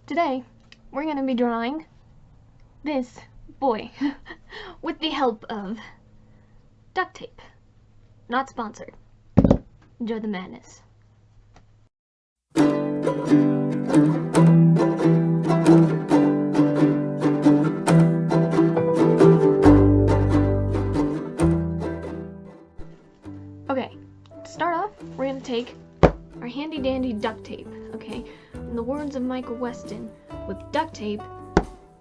Today, we're going to be drawing this boy with the help of duct tape. Not sponsored. Enjoy the madness. Okay, to start off, we're going to take our handy dandy duct tape, okay? In the words of Michael Weston, with duct tape,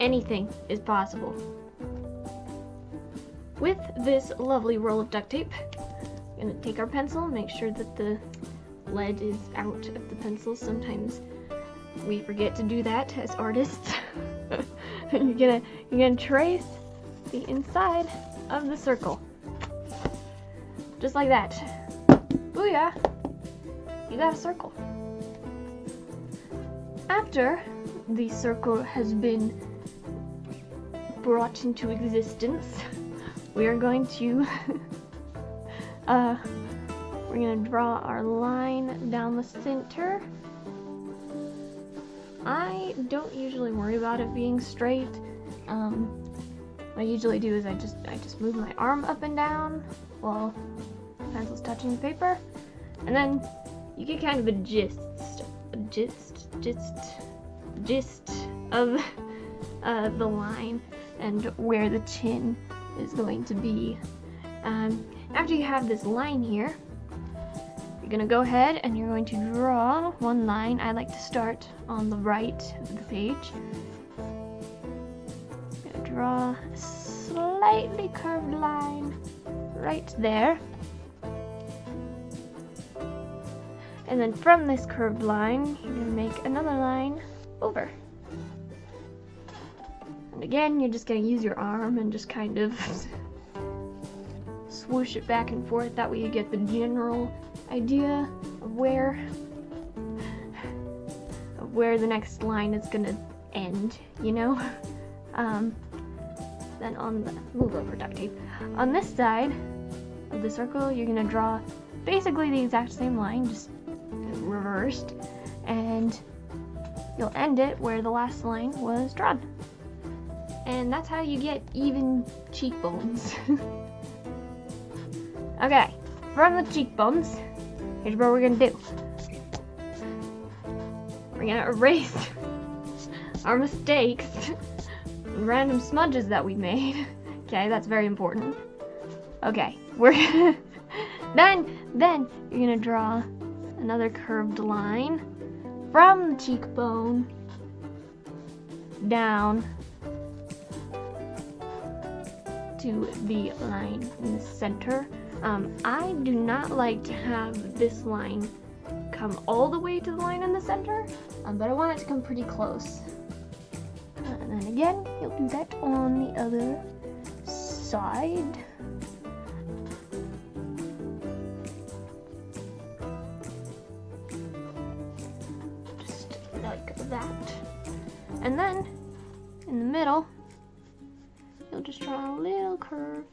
anything is possible. With this lovely roll of duct tape, we're going to take our pencil, make sure that the lead is out of the pencil. Sometimes we forget to do that as artists. You're gonna trace the inside of the circle. Just like that. Booyah! You got a circle. After the circle has been brought into existence, we are going to we're gonna draw our line down the center. I don't usually worry about it being straight. What I usually do is I just move my arm up and down while the pencil's touching the paper, and then you get kind of a gist of the line and where the chin is going to be. After you have this line here, you're gonna go ahead and you're going to draw one line. I like to start on the right of the page. I'm gonna draw a slightly curved line right there. And then from this curved line, you're gonna make another line over. And again, you're just gonna use your arm and just kind of swoosh it back and forth. That way you get the general idea of where the next line is gonna end, you know? Then on the, move over duct tape. On this side of the circle, you're gonna draw basically the exact same line, just reversed, and you'll end it where the last line was drawn. And that's how you get even cheekbones. Okay, from the cheekbones, here's what we're gonna do. We're gonna erase our mistakes, random smudges that we made. Okay, that's very important. Okay, we're gonna then you're gonna draw another curved line from the cheekbone down to the line in the center. I do not like to have this line come all the way to the line in the center, but I want it to come pretty close. And then again, you'll do that on the other side. Just like that. And then, in the middle, you'll just draw a little curve.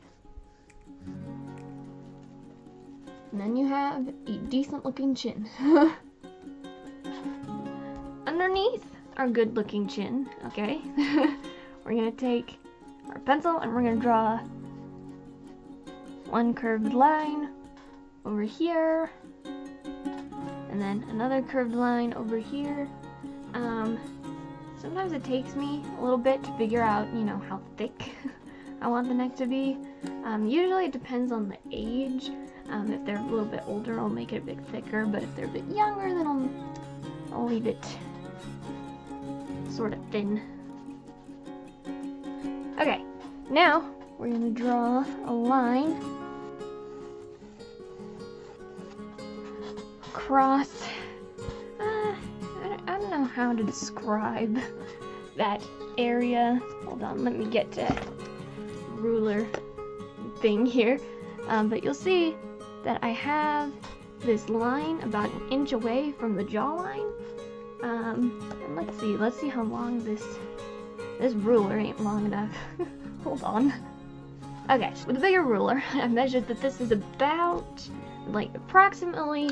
And then you have a decent looking chin. Underneath our good looking chin, okay, we're gonna take our pencil and we're gonna draw one curved line over here, and then another curved line over here. Sometimes it takes me a little bit to figure out, you know, how thick I want the neck to be. Usually it depends on the age. If they're a little bit older, I'll make it a bit thicker, but if they're a bit younger, then I'll leave it sort of thin. Okay, now we're gonna draw a line across. I don't know how to describe that area. Hold on, let me get to ruler thing here. But you'll see that I have this line about an inch away from the jawline. And let's see how long this ruler ain't long enough. Hold on. Okay, with a bigger ruler, I measured that this is about, like, approximately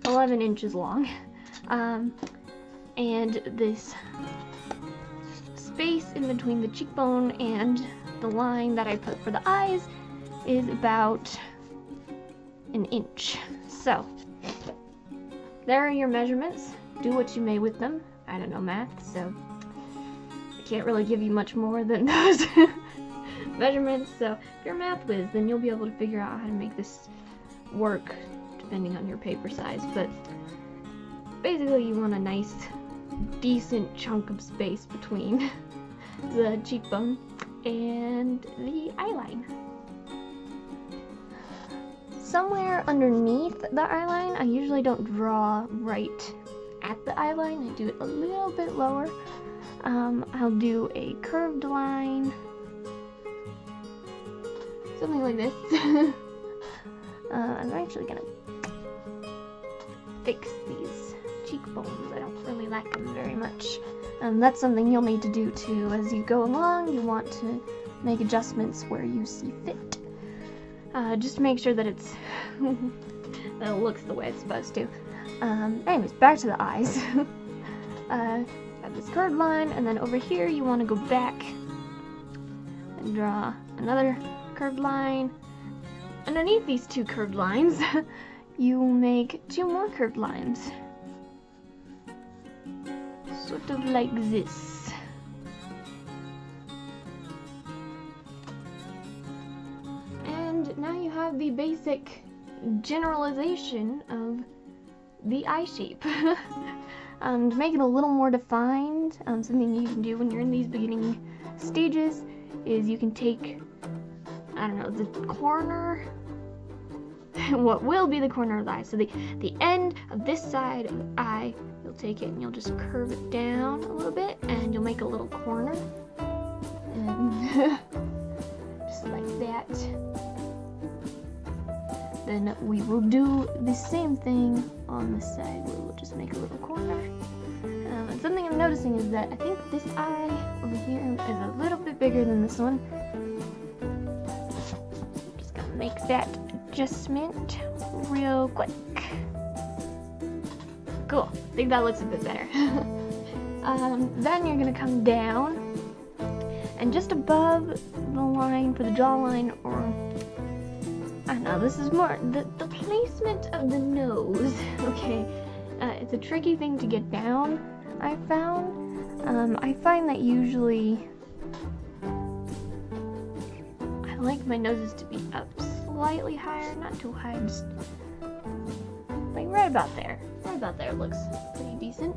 11 inches long. and this space in between the cheekbone and the line that I put for the eyes is about an inch. So there are your measurements. Do what you may with them. I don't know math, so I can't really give you much more than those measurements. So if you're a math whiz, then you'll be able to figure out how to make this work depending on your paper size. But basically you want a nice decent chunk of space between the cheekbone and the eyeline. Somewhere underneath the eyeline, I usually don't draw right at the eyeline. I do it a little bit lower. I'll do a curved line, something like this. I'm actually gonna fix these cheekbones. I don't really like them very much. That's something you'll need to do too as you go along. You want to make adjustments where you see fit. Just make sure that it's that it looks the way it's supposed to. Anyways, back to the eyes. Got this curved line, and then over here you want to go back and draw another curved line. Underneath these two curved lines, you make two more curved lines. Sort of like this. And now you have the basic generalization of the eye shape. To make it a little more defined, something you can do when you're in these beginning stages is you can take, I don't know, the corner, what will be the corner of the eye. So the end of this side of the eye, you'll take it and you'll just curve it down a little bit, and you'll make a little corner. And just like that. Then we will do the same thing on this side, where we'll just make a little corner. And something I'm noticing is that I think this eye over here is a little bit bigger than this one. Just gonna make that adjustment real quick. Cool, I think that looks a bit better. Then you're gonna come down, and just above the line for the jawline, or I don't know, this is more the placement of the nose. Okay, it's a tricky thing to get down, I found. I find that usually I like my noses to be up slightly higher, not too high, just like right about there. Right about there looks pretty decent.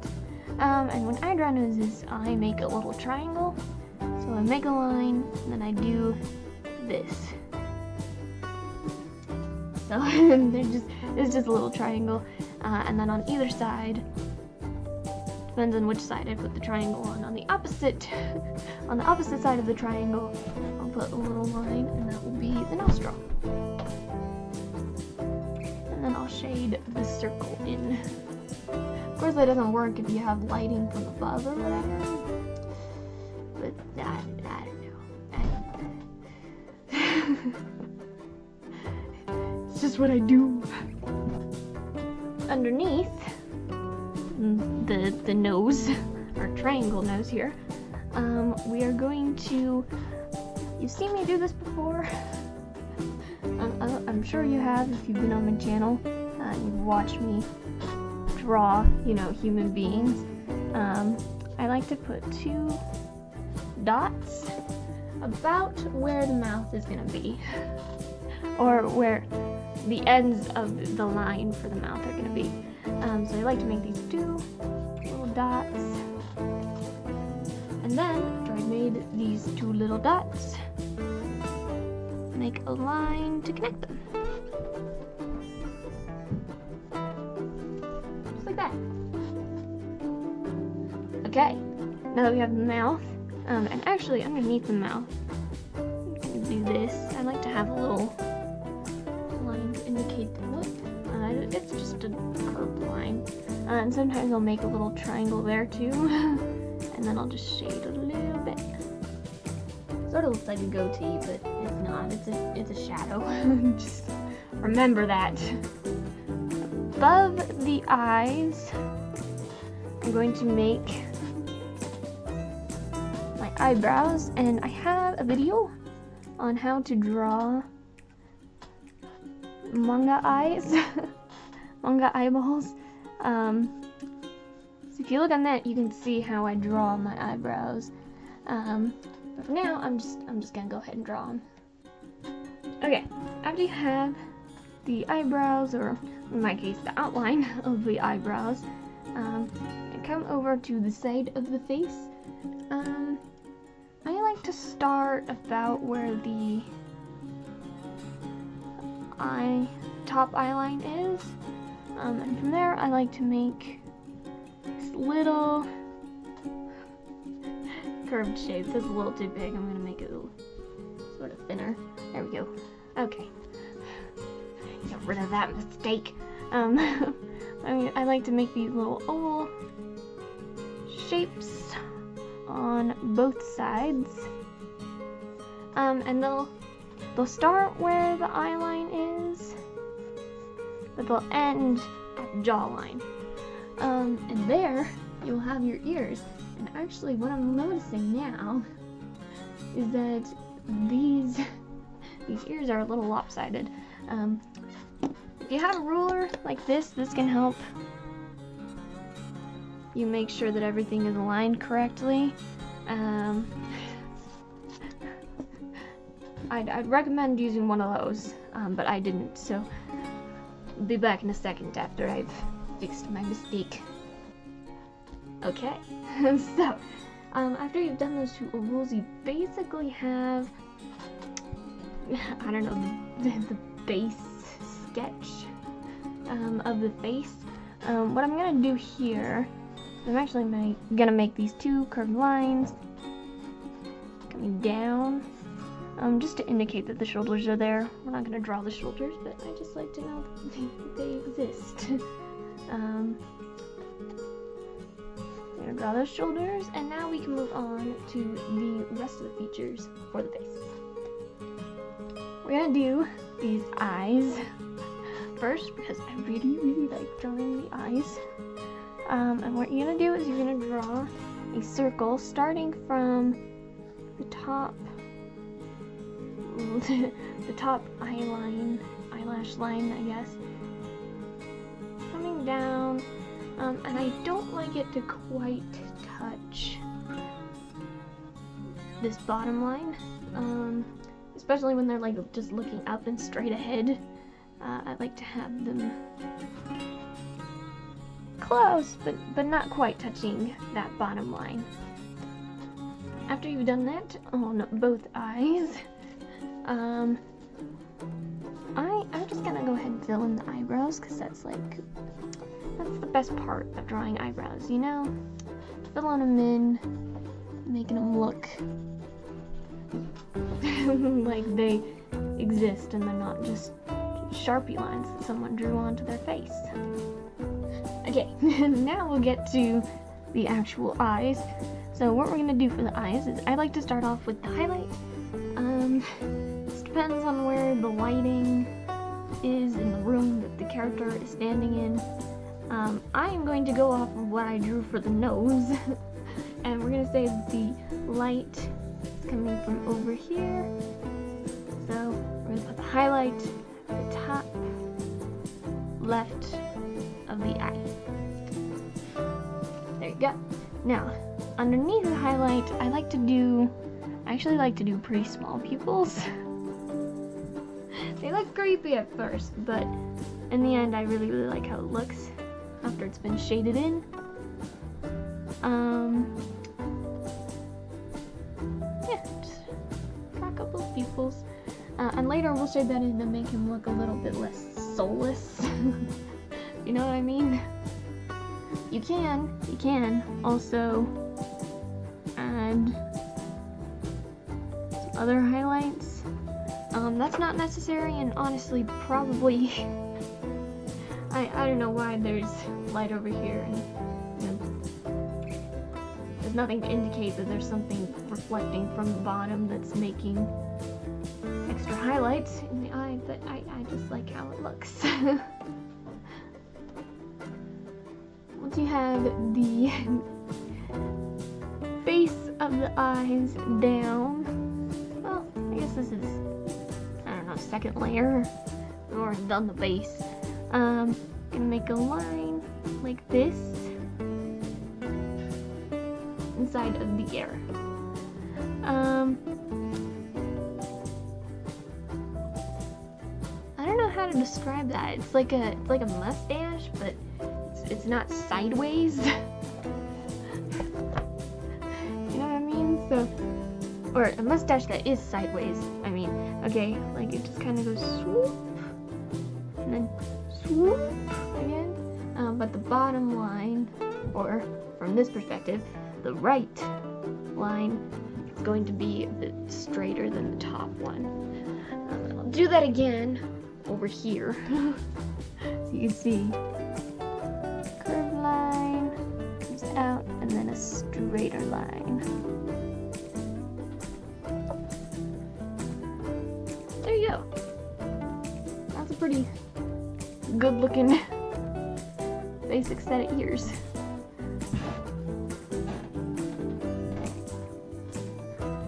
And when I draw noses, I make a little triangle. So I make a line, and then I do this. So it's just a little triangle, and then on either side, depends on which side I put the triangle on. On the opposite side of the triangle, I'll put a little line, and that will be the nostril. And then I'll shade the circle in. Of course, that doesn't work if you have lighting from above or whatever. But I don't know. It's just what I do. Underneath the nose, or triangle nose here, we are going to, you've seen me do this before. I'm sure you have if you've been on my channel. You've watched me draw, human beings. I like to put two dots about where the mouth is going to be, or where the ends of the line for the mouth are going to be. So I like to make these two little dots, and then after I made these two little dots, make a line to connect them. Just like that. Okay, now that we have the mouth, and actually underneath the mouth, I'm going to do this. I like to have a little line to indicate the look. It's just a curved line. And sometimes I'll make a little triangle there too. And then I'll just shade a little bit. Sort of looks like a goatee, but it's not. It's a shadow. Just remember that. Above the eyes, I'm going to make my eyebrows, and I have a video on how to draw manga eyes, manga eyeballs. So if you look on that, you can see how I draw my eyebrows. But for now, I'm just gonna go ahead and draw them. Okay, after you have the eyebrows, or in my case, the outline of the eyebrows, come over to the side of the face. I like to start about where the top eyeline is, and from there I like to make this little curved shape. That's a little too big. I'm gonna make it a little sort of thinner. There we go. Okay, get rid of that mistake. I like to make these little oval shapes on both sides, and they'll start where the eyeline is, but they'll end at the jawline. And there you'll have your ears. And actually, what I'm noticing now is that these ears are a little lopsided. If you have a ruler like this can help you make sure that everything is aligned correctly. I'd recommend using one of those, but I didn't, so I'll be back in a second after I've fixed my mistake. Okay, so after you've done those two ovals, you basically have, I don't know, the base sketch of the face. What I'm gonna do here, I'm actually gonna make these two curved lines coming down, just to indicate that the shoulders are there. We're not gonna draw the shoulders, but I just like to know that they exist. I'm gonna draw those shoulders, and now we can move on to the rest of the features for the face. We're gonna do these eyes first, because I really like drawing the eyes. And what you're gonna do is you're gonna draw a circle starting from the top, the top eyelash line, I guess, coming down. And I don't like it to quite touch this bottom line, especially when they're like just looking up and straight ahead. I like to have them close, but not quite touching that bottom line. After you've done that on both eyes, I'm just gonna go ahead and fill in the eyebrows, because that's the best part of drawing eyebrows, you know? Filling them in, making them look like they exist and they're not just Sharpie lines that someone drew onto their face. Okay, now we'll get to the actual eyes. So what we're gonna do for the eyes is I like to start off with the highlight. This depends on where the lighting is in the room that the character is standing in. I am going to go off of what I drew for the nose, and we're going to say that the light is coming from over here. So we're going to put the highlight at the top left of the eye. There you go. Now, underneath the highlight, I actually like to do pretty small pupils. They look creepy at first, but in the end I really like how it looks after it's been shaded in. Yeah, just draw a couple of pupils. And later we'll shade that in to make him look a little bit less soulless. You know what I mean? You can also add some other highlights. That's not necessary, and honestly probably I don't know why there's light over here, and there's nothing to indicate that there's something reflecting from the bottom that's making extra highlights in the eye, but I just like how it looks. once you have the base of the eyes down, well, I guess this is, I don't know, second layer. We've already done the base. Gonna make a line like this inside of the ear. I don't know how to describe that. It's like a mustache, but it's not sideways. You know what I mean? So, or a mustache that is sideways. I mean, okay, like it just kind of goes swoop and then swoop again. But the bottom line, or from this perspective, the right line is going to be a bit straighter than the top one. I'll do that again over here. So you can see curved line comes out and then a straighter line. There you go. That's a pretty good looking basic set of ears.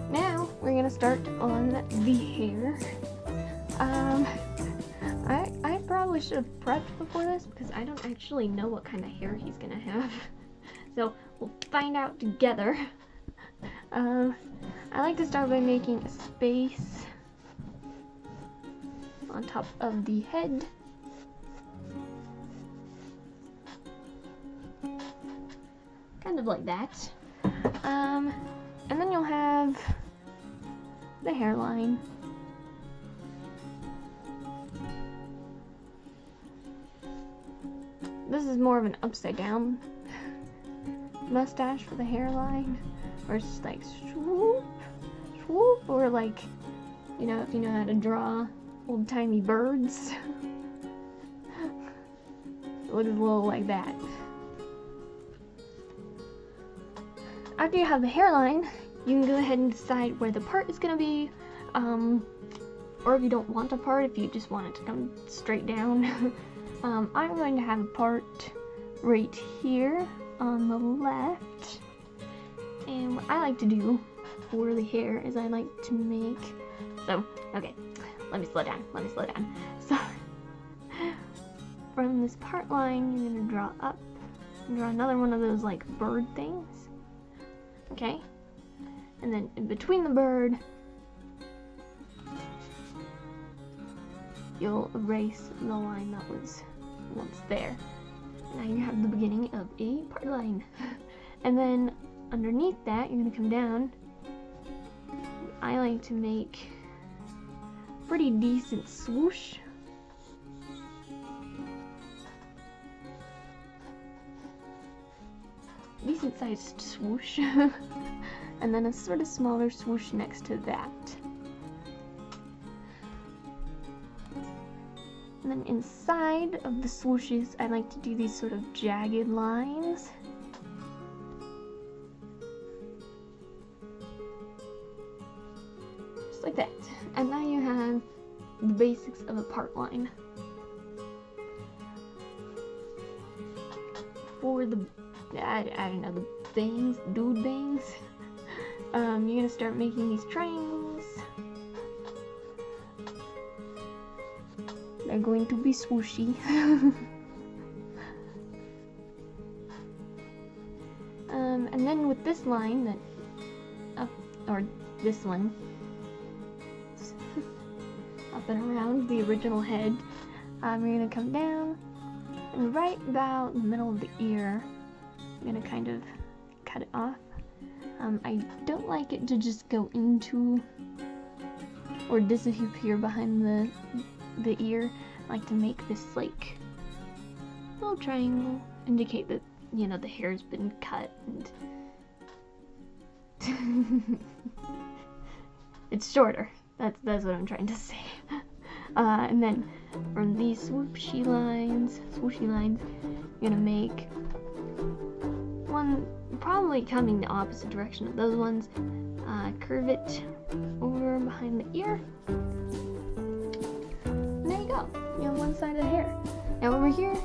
Now we're gonna start on the hair. I probably should have prepped before this because I don't actually know what kind of hair he's gonna have. So we'll find out together. I like to start by making a space on top of the head. Kind of like that. And then you'll have the hairline. This is more of an upside down mustache for the hairline, or it's just like swoop, swoop, or like, you know, if you know how to draw old-timey birds. It looks a little like that. After you have the hairline, you can go ahead and decide where the part is going to be, or if you don't want a part, if you just want it to come straight down. I'm going to have a part right here on the left, and what I like to do for the hair is I like to make, so, okay, let me slow down. So, from this part line, you're going to draw up, and draw another one of those like bird things. Okay, and then in between the bird, you'll erase the line that was once there. Now you have the beginning of a part line. And then underneath that, you're going to come down. I like to make a pretty decent swoosh. Decent sized swoosh. And then a sort of smaller swoosh next to that. And then inside of the swooshes, I like to do these sort of jagged lines. Just like that. And now you have the basics of a part line. For the, I don't know, the bangs, dude bangs, you're gonna start making these triangles. They're going to be swooshy. And then with this line that or this one, up and around the original head, you're gonna come down, and right about in the middle of the ear, I'm gonna kind of cut it off. I don't like it to just go into or disappear behind the ear. I like to make this like little triangle, indicate that, you know, the hair's been cut and it's shorter. That's what I'm trying to say. And then from these swooshy lines, you're gonna make one probably coming the opposite direction of those ones. Curve it over behind the ear. And there you go. You have one side of the hair. Now over here,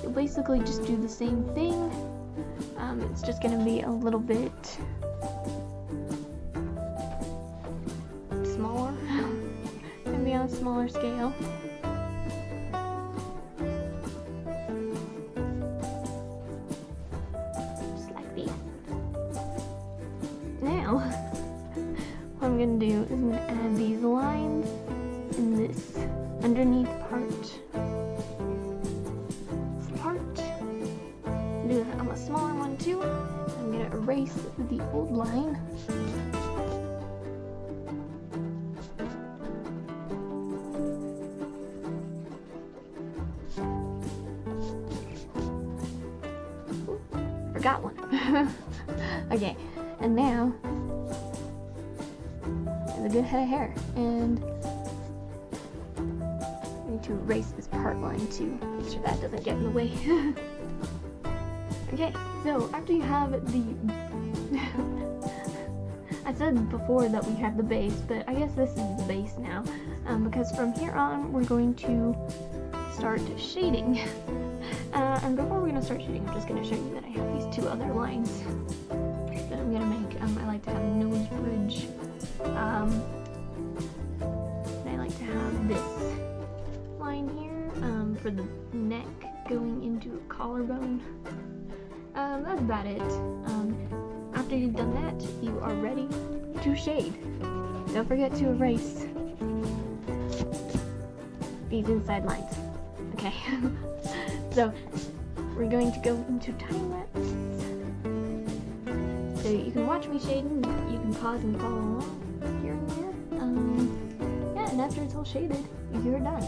you'll basically just do the same thing. It's just gonna be a little bit smaller. Gonna be on a smaller scale. Just like this. Now, what I'm gonna do is I'm gonna add these lines in this underneath part. Do that on a smaller one too. I'm gonna erase the old line. Ooh, forgot one. Okay, and now I have a good head of hair, and I need to erase this part line too. Make sure that doesn't get in the way. Okay, so after you have the I said before that we have the base, but I guess this is the base now, because from here on we're going to start shading. And before we're going to start shading, I'm just going to show you that I have these two other lines that I'm going to make. I like to have a nose bridge, and I like to have this line here for the neck going into a collarbone. That's about it. After you've done that, you are ready to shade. Don't forget to erase these inside lines. Okay. So we're going to go into time lapse. So you can watch me shading. You can pause and follow along here and there. Yeah, and after it's all shaded, you're done.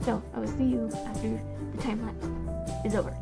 So I will see you after the time lapse is over.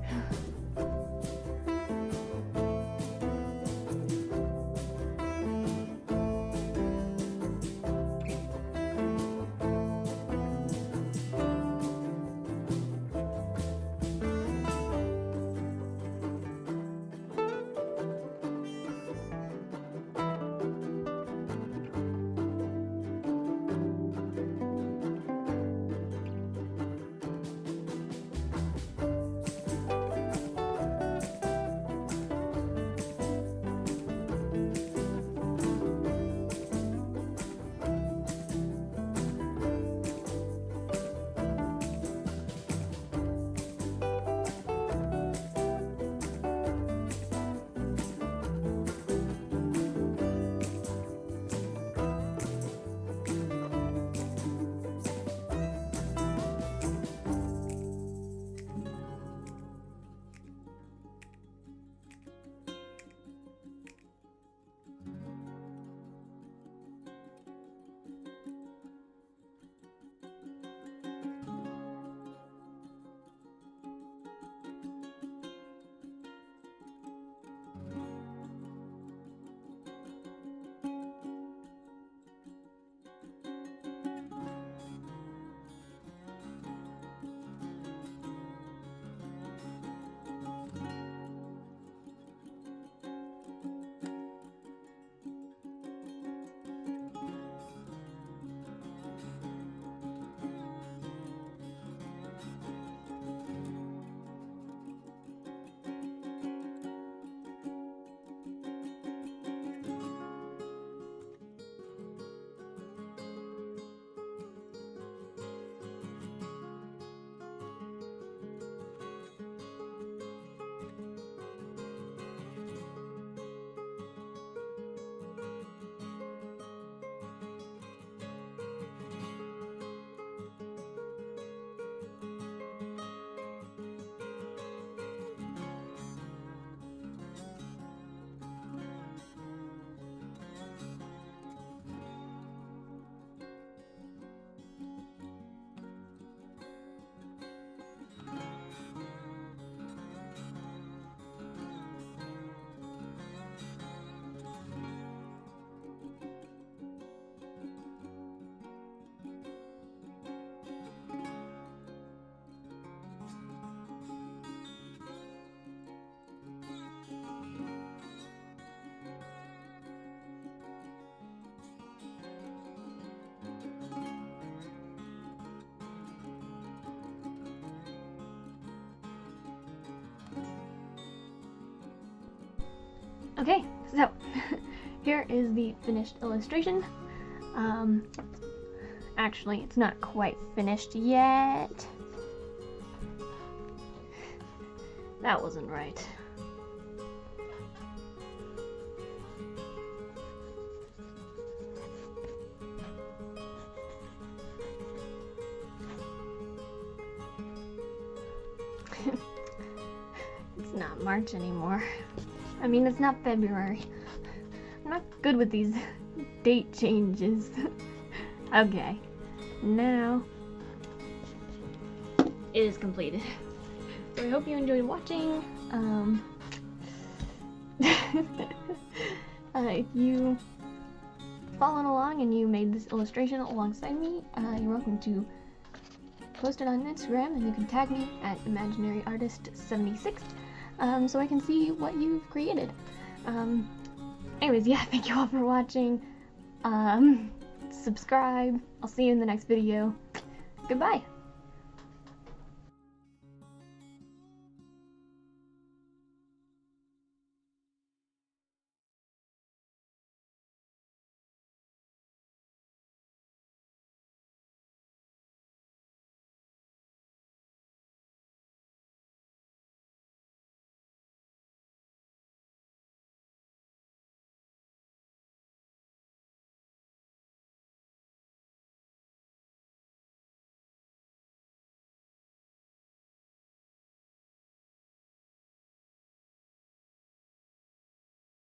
Okay, so here is the finished illustration. Actually, it's not quite finished yet. That wasn't right. It's not March anymore. I mean, it's not February. I'm not good with these date changes. Okay, now it is completed. So I hope you enjoyed watching. If you followed along and you made this illustration alongside me, you're welcome to post it on Instagram, and you can tag me at ImaginaryArtist76, so I can see what you've created. Anyways, yeah, thank you all for watching. Subscribe. I'll see you in the next video. Goodbye.